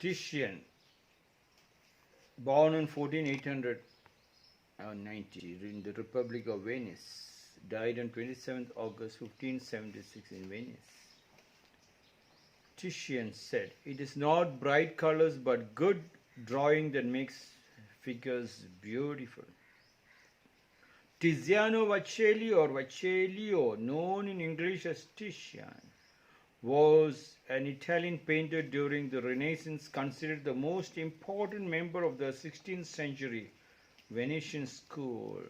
Titian, born in 1490 in the Republic of Venice, died on 27th August 1576 in Venice. Titian said, "It is not bright colors but good drawing that makes figures beautiful." Tiziano Vacelli or Vacellio, known in English as Titian, was an Italian painter during the Renaissance, considered the most important member of the 16th century Venetian school.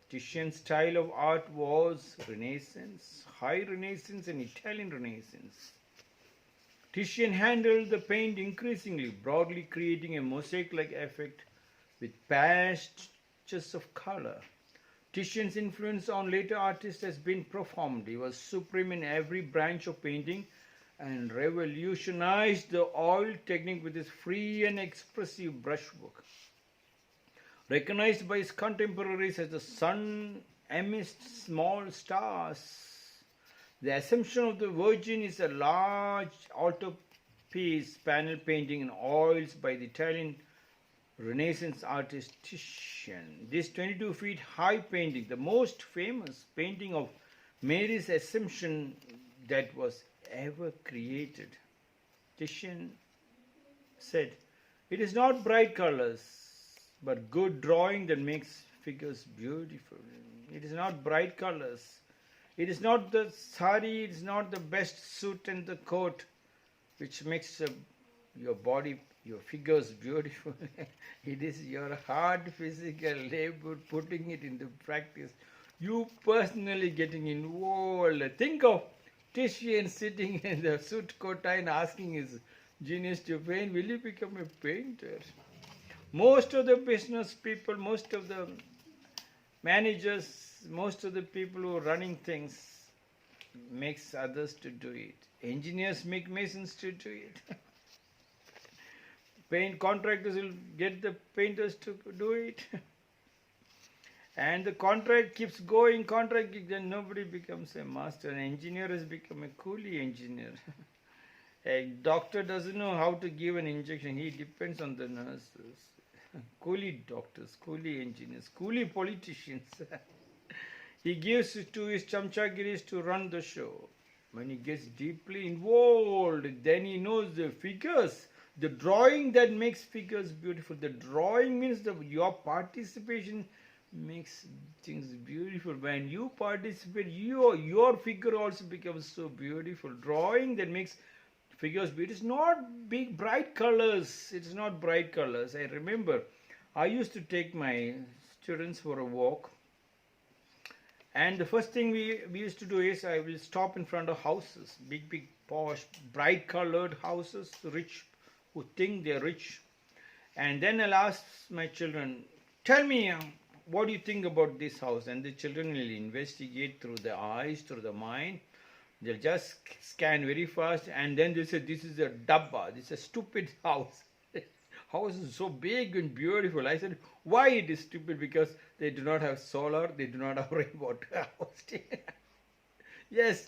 Titian's style of art was Renaissance, High Renaissance and Italian Renaissance. Titian handled the paint increasingly broadly, creating a mosaic-like effect with patches of color. Titian's influence on later artists has been profound. He was supreme in every branch of painting and revolutionized the oil technique with his free and expressive brushwork. Recognized by his contemporaries as the sun amidst small stars, the Assumption of the Virgin is a large altarpiece panel painting in oils by the Italian Renaissance artist Titian. This 22 feet high painting, the most famous painting of Mary's Assumption that was ever created. Titian said, "It is not bright colors, but good drawing that makes figures beautiful." It is not bright colors. It is not the sari, it is not the best suit and the coat which makes your body, your figures beautiful. It is your hard physical labor putting it into practice. You personally getting involved. Think of Titian sitting in the suit coat tie and asking his genius to paint. Will you become a painter? Most of the business people, most of the managers, most of the people who are running things makes others to do it. Engineers make masons to do it. Paint contractors will get the painters to do it. And the contract keeps going, then nobody becomes a master. An engineer has become a coolie engineer. A doctor doesn't know how to give an injection. He depends on the nurses. Coolie doctors, coolie engineers, coolie politicians. He gives to his chamchagiris to run the show. When he gets deeply involved, then he knows the figures. The drawing that makes figures beautiful. The drawing means your participation makes things beautiful. When you participate, your figure also becomes so beautiful. Drawing that makes figures beautiful. It's not big bright colors. It's not bright colors. I remember I used to take my students for a walk, and the first thing we used to do is I will stop in front of houses, big posh bright colored houses, rich, who think they're rich, and then I'll ask my children, "Tell me, what do you think about this house?" And the children will investigate through the eyes, through the mind. They'll just scan very fast, and then they say, "This is a dabba, this is a stupid house." House is so big and beautiful. I said, "Why it is stupid?" Because they do not have solar, they do not have rainwater harvesting. Yes,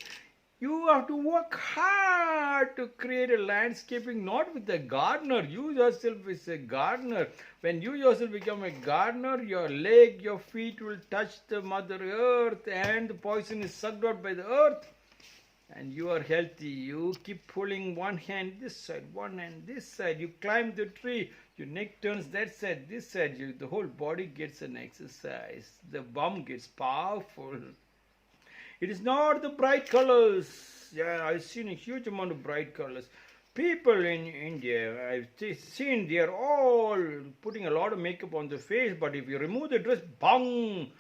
you have to work hard to create a landscaping, not with a gardener. You yourself is a gardener. When you yourself become a gardener, your leg, your feet will touch the Mother Earth, and the poison is sucked out by the earth. And you are healthy. You keep pulling one hand this side, one hand this side. You climb the tree. Your neck turns that side, this side. The whole body gets an exercise. The bum gets powerful. It is not the bright colors. Yeah, I've seen a huge amount of bright colors. People in India, I've seen they are all putting a lot of makeup on the face, but if you remove the dress, bang,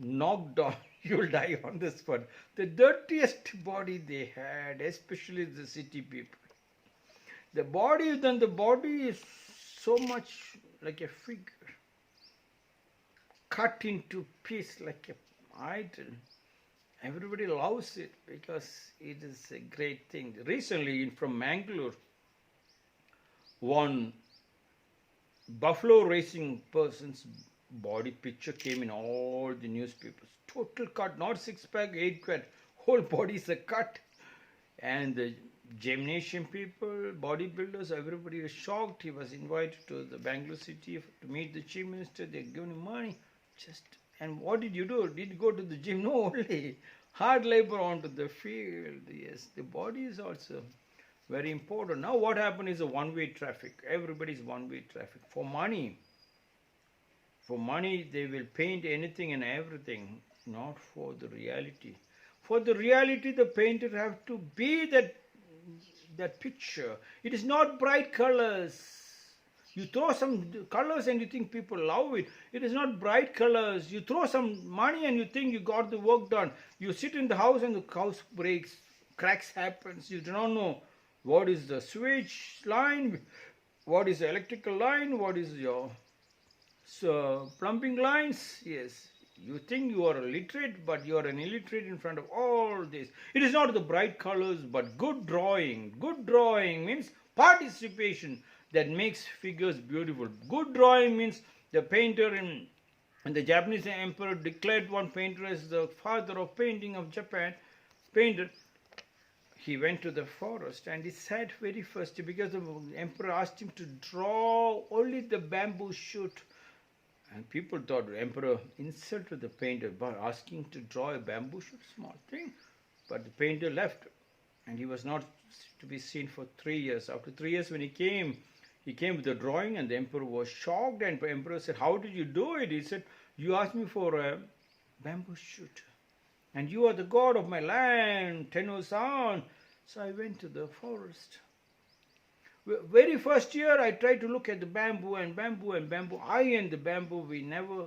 knocked down. You'll die on the spot. The dirtiest body they had, especially the city people. The body is so much like a figure, cut into pieces like an idol. Everybody loves it because it is a great thing. Recently, from Mangalore, one buffalo racing person's body picture came in all the newspapers. Total cut, not 6-pack, 8-pack. Whole body is a cut. And the gymnasium people, bodybuilders, everybody was shocked. He was invited to the Bangalore city to meet the chief minister. They gave him money. And what did you do? Did you go to the gym? No, only hard labor onto the field. Yes, the body is also very important. Now what happened is a one-way traffic. Everybody's one-way traffic. For money, they will paint anything and everything, not for the reality. For the reality, the painter have to be that picture. It is not bright colors. You throw some colors and you think people love it. It is not bright colors. You throw some money and you think you got the work done. You sit in the house and the house breaks, cracks happens. You do not know what is the switch line, what is the electrical line, what is your plumbing lines. Yes, you think you are literate, but you are an illiterate in front of all this. It is not the bright colors, but good drawing. Good drawing means participation that makes figures beautiful. Good drawing means the painter and the Japanese emperor declared one painter as the father of painting of Japan. Painter, he went to the forest and he sat very first because the emperor asked him to draw only the bamboo shoot. And people thought the emperor insulted the painter by asking to draw a bamboo shoot, small thing. But the painter left and he was not to be seen for 3 years. After 3 years when he came with the drawing and the emperor was shocked, and the emperor said, "How did you do it?" He said, "You asked me for a bamboo shoot and you are the god of my land, Tenno-san." So I went to the forest. Very first year I tried to look at the bamboo and bamboo and bamboo. I and the bamboo, we never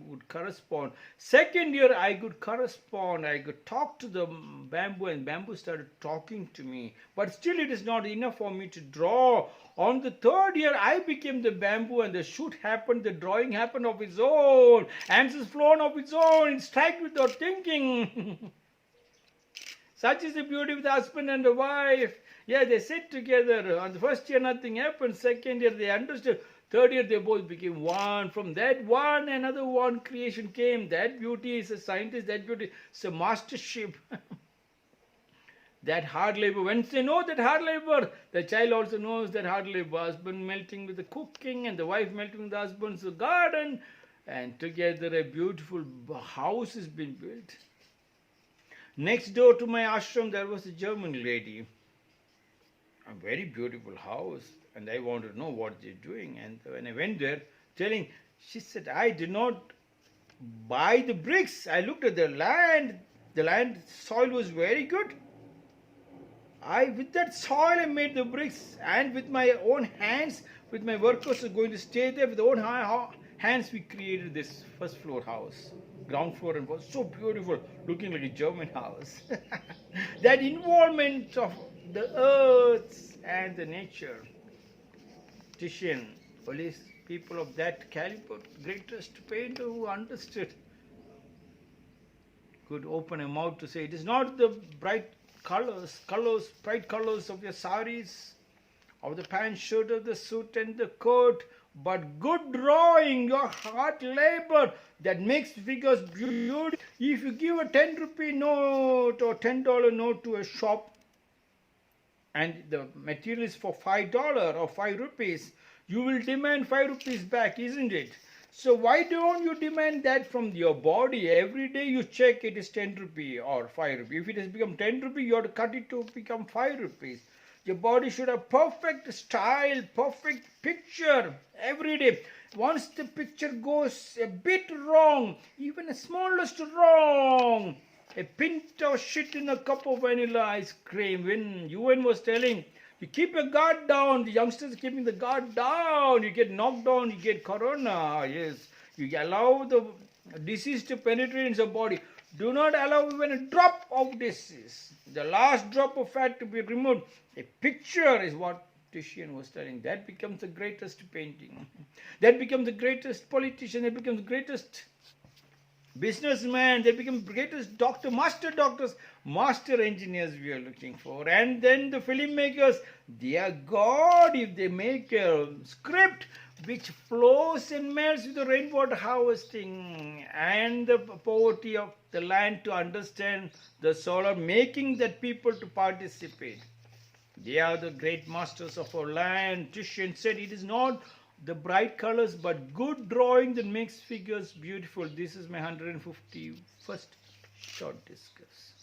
would correspond. Second year I could correspond. I could talk to the bamboo and bamboo started talking to me. But still it is not enough for me to draw. On the third year I became the bamboo and the shoot happened. The drawing happened of its own. Answers flown of its own. It striked without thinking. Such is the beauty of the husband and the wife. Yeah, they sit together. On the first year, nothing happened. Second year, they understood. Third year, they both became one. From that one, another one creation came. That beauty is a scientist. That beauty is a mastership. That hard labor. Once they know that hard labor, the child also knows that hard labor. Husband melting with the cooking and the wife melting with the husband's garden. And together, a beautiful house has been built. Next door to my ashram, there was a German lady. A very beautiful house, and I wanted to know what they're doing. And when I went there, she said, "I did not buy the bricks. I looked at the land. The land soil was very good. With that soil, I made the bricks, and with my own hands, with my workers are going to stay there, with their own hands, we created this first floor house. Ground floor, and was so beautiful, looking like a German house." That involvement of the earth and the nature. Titian, only people of that caliber, greatest painter who understood, could open a mouth to say, it is not the bright bright colors of your saris, of the pant shirt, of the suit and the coat, but good drawing, your hard labor that makes figures beautiful. If you give a 10 rupee note or $10 note to a shop, and the material is for $5 or 5 rupees, you will demand 5 rupees back, isn't it? So why don't you demand that from your body? Every day you check it is 10 rupee or 5 rupee. If it has become 10 rupee, you have to cut it to become 5 rupees. Your body should have perfect style, perfect picture every day. Once the picture goes a bit wrong, even the smallest wrong, a pint of shit in a cup of vanilla ice cream. When UN was telling, you keep your guard down, the youngsters keeping the guard down, you get knocked down, you get corona. Yes, you allow the disease to penetrate into the body. Do not allow even a drop of disease, the last drop of fat to be removed. A picture is what Titian was telling. That becomes the greatest painting. That becomes the greatest politician. That becomes the greatest businessman. They become greatest doctor, master doctors, master engineers we are looking for. And then the filmmakers, they are God if they make a script which flows and melts with the rainwater harvesting and the poverty of the land to understand the solar, making that people to participate. They are the great masters of our land. Titian said it is not the bright colors but good drawing that makes figures beautiful. This is my 151st short discuss.